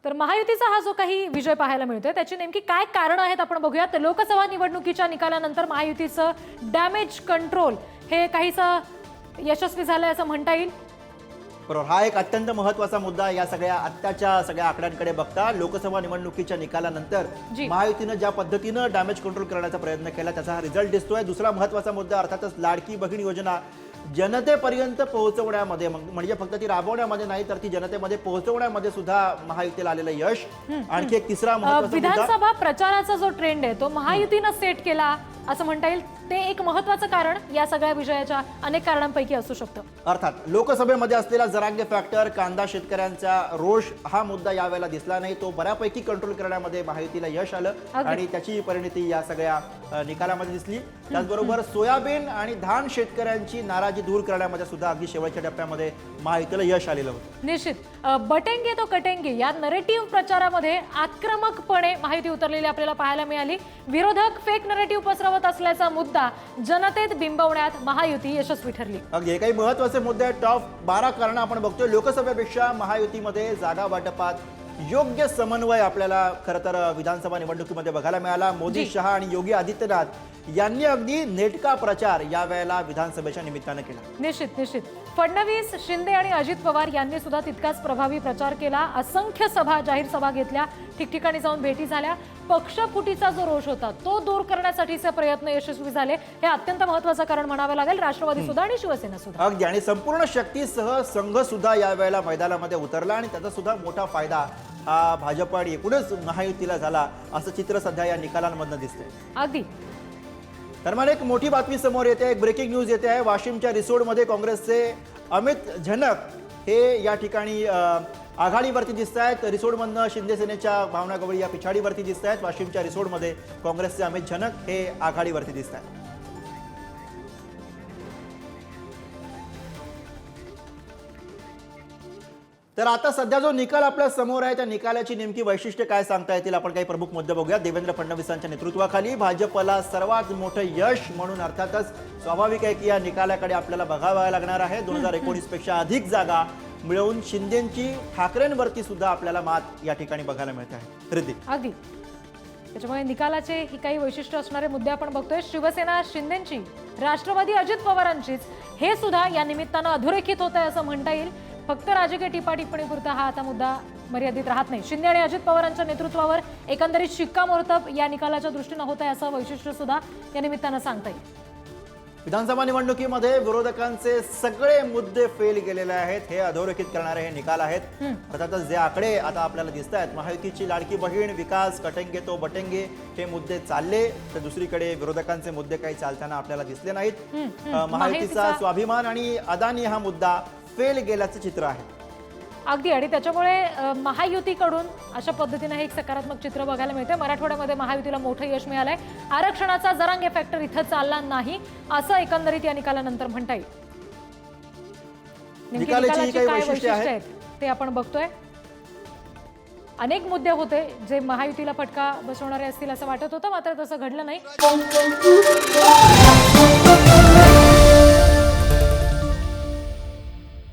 तर महायुतीचा हा जो काही विजय पाहायला मिळतोय त्याची नेमकी काय कारण आहेत आपण बघूया। तर लोकसभा निवडणुकीच्या निकालानंतर महायुतीचं डॅमेज कंट्रोल हे काहीसं यशस्वी झालंय असं म्हणता येईल। बरोबर, हा एक अत्यंत महत्त्वाचा मुद्दा या सगळ्या आत्ताच्या सगळ्या आकड्यांकडे बघता लोकसभा निवडणुकीच्या निकालानंतर महायुतीने ज्या पद्धतीने डॅमेज कंट्रोल करण्याचा प्रयत्न केला त्याचा हा रिझल्ट दिसतोय। दुसरा महत्त्वाचा मुद्दा अर्थातच लाडकी बहीण योजना जनतेपर्यंत पोहोचवण्यामध्ये म्हणजे फक्त ती राबवण्यामध्ये नाही तर ती जनतेमध्ये पोहोचवण्यामध्ये सुद्धा महायुतीला आलेलं यश। आणखी एक तिसरा महत्त्वाचा मुद्दा विधानसभा प्रचाराचा जो ट्रेंड आहे तो महायुतीने सेट केला असं म्हणता येईल। ते एक महत्त्वाचं कारण या सगळ्या विजयाच्या अनेक कारणांपैकी असू शकतं। अर्थात लोकसभेमध्ये असलेला जरांगे फॅक्टर, कांदा शेतकऱ्यांचा रोष हा मुद्दा यावेळेला दिसला नाही, तो बऱ्यापैकी कंट्रोल करण्यामध्ये महायुतीला यश आलं आणि त्याची परिणती या सगळ्या निकालामध्ये दिसली। त्याचबरोबर सोयाबीन आणि धान शेतकऱ्यांची नाराजी दूर करण्यामध्ये सुद्धा अगदी शेवटच्या टप्प्यामध्ये महायुतीला यश आलेलं होतं। निश्चित बटेंगे तो कटेंगे या नरेटिव्ह प्रचारामध्ये आक्रमकपणे महायुती उतरलेली आपल्याला पाहायला मिळाली। विरोधक फेक नरेटिव्ह पसरवत असल्याचा मुद्दा जनतेत बिंबवण्यात महायुती यशस्वी ठरली। अगदी काही महत्त्वाचे मुद्दे टॉप 12 कारण आपण बघतोय। लोकसभेपेक्षा महायुतीमध्ये जागा वाटपात योग्य समन्वय आपल्याला खरं तर विधानसभा निवडणुकीमध्ये बघायला मिळाला। मोदी, शहा आणि योगी आदित्यनाथ यांनी अगदी नेटका प्रचार यावेळेला विधानसभेच्या निमित्तानं केला। निश्चित फडणवीस, शिंदे आणि अजित पवार यांनी सुद्धा तितकाच प्रभावी प्रचार केला। असंख्य सभा, जाहीर सभा घेतल्या, ठिकठिकाणी जाऊन भेटी झाल्या। पक्षफुटीचा जो रोष होता तो दूर करण्यासाठीचे प्रयत्न यशस्वी झाले, हे अत्यंत महत्त्वाचं कारण म्हणावं लागेल। राष्ट्रवादी सुद्धा आणि शिवसेना सुद्धा अगदी आणि संपूर्ण शक्तीसह संघ सुद्धा यावेळेला मैदानामध्ये उतरला आणि त्याचा सुद्धा मोठा फायदा हा भाजप आणि एकूणच महायुतीला झाला असं चित्र सध्या या निकालांमधनं दिसतंय। अगदी दरम्यान एक मोठी बातमी समोर येते, एक ब्रेकिंग न्यूज येते आहे। वाशिमच्या रिसोडमध्ये काँग्रेसचे अमित झनक हे या ठिकाणी आघाडीवरती दिसत आहेत। रिसोडमधनं शिंदे सेनेच्या भावना गवळी या पिछाडीवरती दिसत आहेत। वाशिमच्या रिसोडमध्ये काँग्रेसचे अमित झनक हे आघाडीवरती दिसत आहेत। तर आता सध्या जो निकाल आपल्या समोर आहे त्या निकालाची नेमकी वैशिष्ट्ये काय सांगता येतील आपण काही प्रमुख मुद्दे बघूया। देवेंद्र फडणवीसांच्या नेतृत्वाखाली भाजपला सर्वात मोठं यश म्हणून अर्थातच स्वाभाविक आहे की या निकालाकडे आपल्याला बघावं लागणार आहे। 2019 पेक्षा अधिक जागा मिळवून शिंदेंची ठाकरेंवरती सुद्धा आपल्याला मात या ठिकाणी बघायला मिळते आहे। रिद्धी अगदी त्याच्यामुळे निकालाचे ही काही वैशिष्ट्य असणारे मुद्दे आपण बघतोय। शिवसेना शिंदेंची, राष्ट्रवादी अजित पवारांचीच हे सुद्धा या निमित्तानं अधोरेखित होत आहे असं म्हणता येईल। फक्त राजकीय टिप्पणीपुरता हा आता मुद्दा मर्यादित राहत नाही। शिंदे आणि अजित पवारांच्या नेतृत्वावर एकंदरीत शिक्कामोर्तब या निकालाच्या दृष्टीनं होत आहे असं वैशिष्ट्य सुद्धा या निमित्तानं सांगता येईल। विधानसभा निवडणुकीमध्ये विरोधकांचे सगळे मुद्दे फेल गेलेले आहेत, हे अधोरेखित करणारे हे निकाल आहेत। अर्थातच जे आकडे आता आपल्याला दिसत आहेत, महायुतीची लाडकी बहीण, विकास, कटेंगे तो बटेंगे हे मुद्दे चालले तर दुसरीकडे विरोधकांचे मुद्दे काही चालताना आपल्याला दिसले नाहीत। महायुतीचा स्वाभिमान आणि अदानी हा मुद्दा फेल गेल्याचं चित्र आहे। अगदी आणि त्याच्यामुळे महायुतीकडून अशा पद्धतीने हे एक सकारात्मक चित्र बघायला मिळते। मराठवाड्यामध्ये महायुतीला मोठं यश मिळालंय। आरक्षणाचा जरांगे फॅक्टर इथं चालला नाही असं एकंदरीत या निकालानंतर म्हणता येईल। निकालाची काही वैशिष्ट्ये आहेत ते आपण बघतोय। अनेक मुद्दे होते जे महायुतीला फटका बसवणारे असतील असं वाटत होतं, मात्र तसं घडलं नाही।